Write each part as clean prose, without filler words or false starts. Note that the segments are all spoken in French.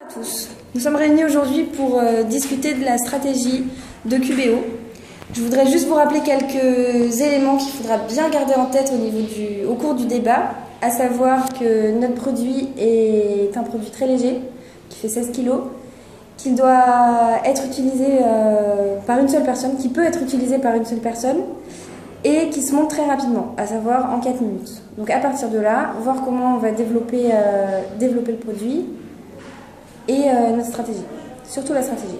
tous. Nous sommes réunis aujourd'hui pour discuter de la stratégie de QBO. Je voudrais juste vous rappeler quelques éléments qu'il faudra bien garder en tête au cours du débat, à savoir que notre produit est un produit très léger, qui fait 16 kg, qu'il doit être utilisé par une seule personne, qui peut être utilisé par une seule personne, et qui se monte très rapidement, à savoir en 4 minutes. Donc à partir de là, voir comment on va développer le produit et notre stratégie, surtout la stratégie.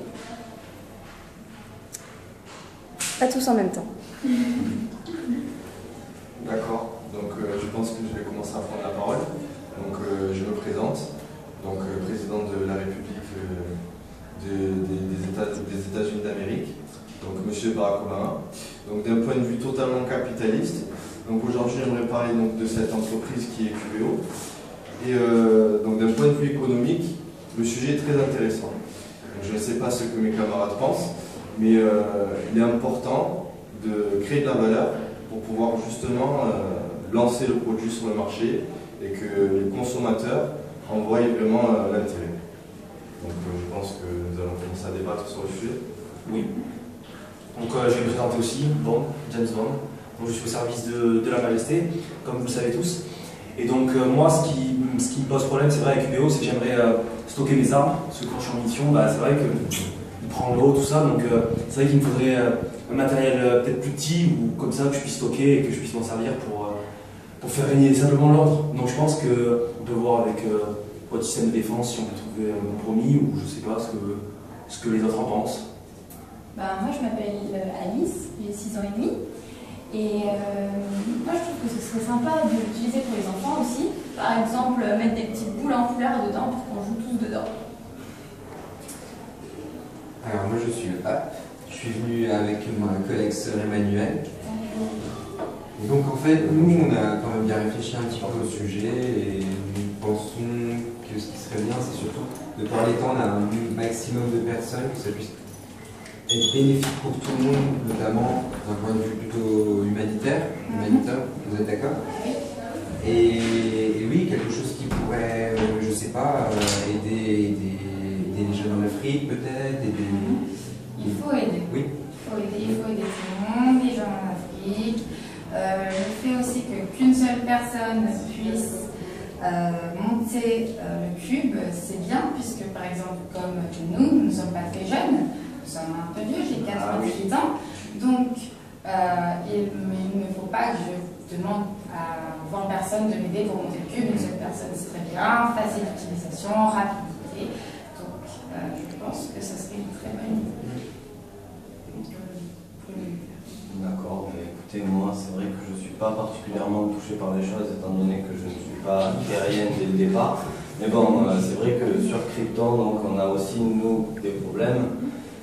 Pas tous en même temps. D'accord, donc je pense que je vais commencer à prendre la parole. Donc je me présente, donc président de la République des États-Unis d'Amérique, donc Monsieur Barack Obama. Donc d'un point de vue totalement capitaliste, donc aujourd'hui j'aimerais parler donc, de cette entreprise qui est QBO. Et donc d'un point de vue économique, le sujet est très intéressant. Donc, je ne sais pas ce que mes camarades pensent, mais il est important de créer de la valeur pour pouvoir justement lancer le produit sur le marché et que les consommateurs en voient vraiment l'intérêt. Donc je pense que nous allons commencer à débattre sur le sujet. Oui. Donc je vais me présenter aussi, James Bond. Donc, je suis au service de la Majesté, comme vous le savez tous. Et donc moi, ce qui me pose problème, c'est vrai avec UBO, c'est que j'aimerais stocker mes armes, parce que quand je suis en mission, c'est vrai que il prend l'eau, tout ça, donc c'est vrai qu'il me faudrait un matériel peut-être plus petit, ou comme ça que je puisse stocker et que je puisse m'en servir pour faire régner simplement l'ordre. Donc je pense qu'on peut voir avec votre système de défense si on peut trouver un compromis, ou je sais pas ce que les autres en pensent. Moi je m'appelle Alice, j'ai 6 ans et demi. Et moi je trouve que ce serait sympa de l'utiliser pour les enfants aussi. Par exemple, mettre des petites boules en couleur dedans pour qu'on joue tous dedans. Alors moi je suis je suis venu avec ma collègue sœur Emmanuel. Et donc en fait, nous on a quand même bien réfléchi un petit peu au sujet et nous pensons que ce qui serait bien c'est surtout de pouvoir l'étendre à un maximum de personnes, que ça puisse être bénéfique pour tout le monde, notamment d'un point de vue plutôt humanitaire, vous êtes d'accord? Et oui, quelque chose qui pourrait, je sais pas, aider les jeunes en Afrique peut-être, Il faut aider. Oui. Il faut aider tout le monde, les gens en Afrique. Le fait aussi qu'une seule personne puisse monter le cube, c'est bien, puisque par exemple, comme nous ne sommes pas très jeunes, nous sommes un peu vieux, j'ai 88 ans, donc il ne faut pas que je demande à 20 personnes de m'aider pour monter le cube. Une seule personne, c'est très bien, facile d'utilisation, rapidité, donc je pense que ça serait une très bonne idée. D'accord, écoutez, moi c'est vrai que je ne suis pas particulièrement touché par les choses étant donné que je ne suis pas terrien dès le départ. Mais bon, c'est vrai que sur Krypton, donc, on a aussi nous des problèmes.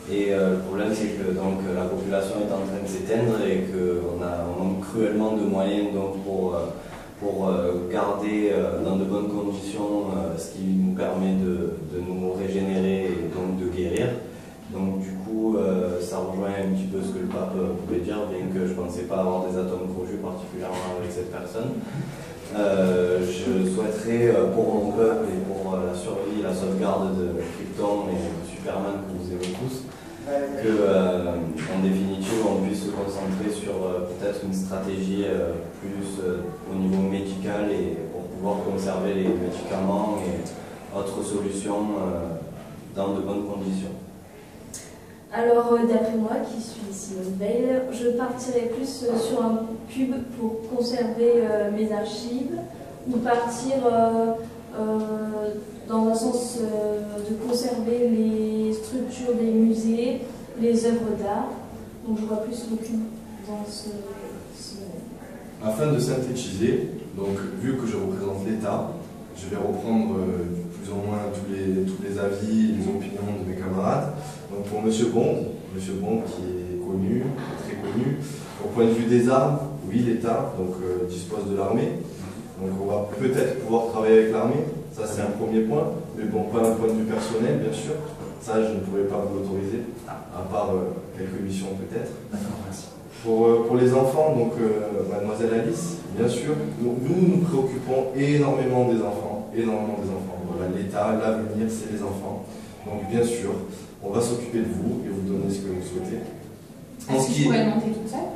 Et le problème c'est que donc, la population est en train de s'éteindre et qu'on manque cruellement de moyens donc, pour garder dans de bonnes conditions ce qui nous permet de nous régénérer et donc de guérir. Donc du coup, ça rejoint un petit peu ce que le pape pouvait dire, bien que je ne pensais pas avoir des atomes crochus particulièrement avec cette personne. Je souhaiterais pour mon peuple et pour la survie, la sauvegarde de Krypton et de Superman que vous aimez tous, qu'en définitive on puisse se concentrer sur peut-être une stratégie plus au niveau médical et pour pouvoir conserver les médicaments et autres solutions dans de bonnes conditions. Alors, d'après moi, qui suis Simone Veil, je partirais plus sur un cube pour conserver mes archives ou partir dans un sens de conserver les structures des musées, les œuvres d'art. Donc, je vois plus le cube dans ce domaine. Afin de synthétiser, donc vu que je représente l'État, je vais reprendre plus ou moins tous les avis, les opinions de mes camarades. Donc pour M. Bond qui est connu, très connu, au point de vue des armes, oui l'État dispose de l'armée, donc on va peut-être pouvoir travailler avec l'armée, ça c'est un premier point, mais bon pas d'un point de vue personnel bien sûr, ça je ne pourrais pas vous l'autoriser, à part quelques missions peut-être. Pour les enfants, donc Mademoiselle Alice, bien sûr, nous nous préoccupons énormément des enfants. voilà, l'État, l'avenir, c'est les enfants. Donc bien sûr, on va s'occuper de vous et vous donner ce que vous souhaitez. Est-ce que je pourrais le monter toute seule?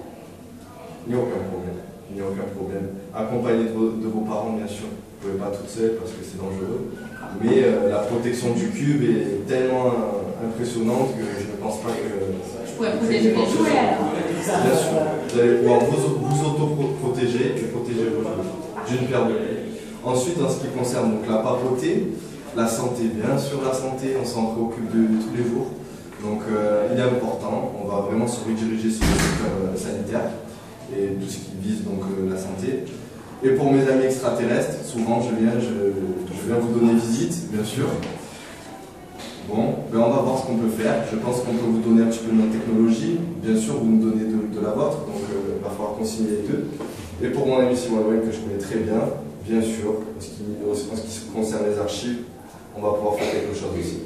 Il n'y a aucun problème. Il n'y a aucun problème. Accompagné de vos parents, bien sûr. Vous ne pouvez pas toute seule parce que c'est dangereux. Mais la protection du cube est tellement impressionnante que je ne pense pas que... Je pourrais protéger mes jouets alors. Bien sûr. Vous allez pouvoir vous auto-protéger et protéger vos jouets. D'une paire de clés. Ensuite, en ce qui concerne donc, la papauté, la santé, bien sûr la santé, on s'en préoccupe de tous les jours. Donc il est important, on va vraiment se rediriger sur le secteur sanitaire et tout ce qui vise donc la santé. Et pour mes amis extraterrestres, souvent je viens vous donner visite, bien sûr. Bon, ben on va voir ce qu'on peut faire. Je pense qu'on peut vous donner un petit peu de notre technologie. Bien sûr, vous nous donnez de la vôtre, donc il va falloir concilier les deux. Et pour mon ami Simon Loïc, que je connais très bien, bien sûr, en ce qui concerne les archives, on va pouvoir faire quelque chose aussi.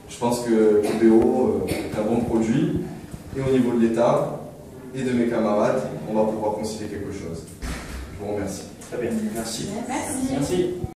Je pense que QBO est un bon produit, et au niveau de l'État et de mes camarades, on va pouvoir concilier quelque chose. Je vous remercie. Très bien, merci. Merci. Merci.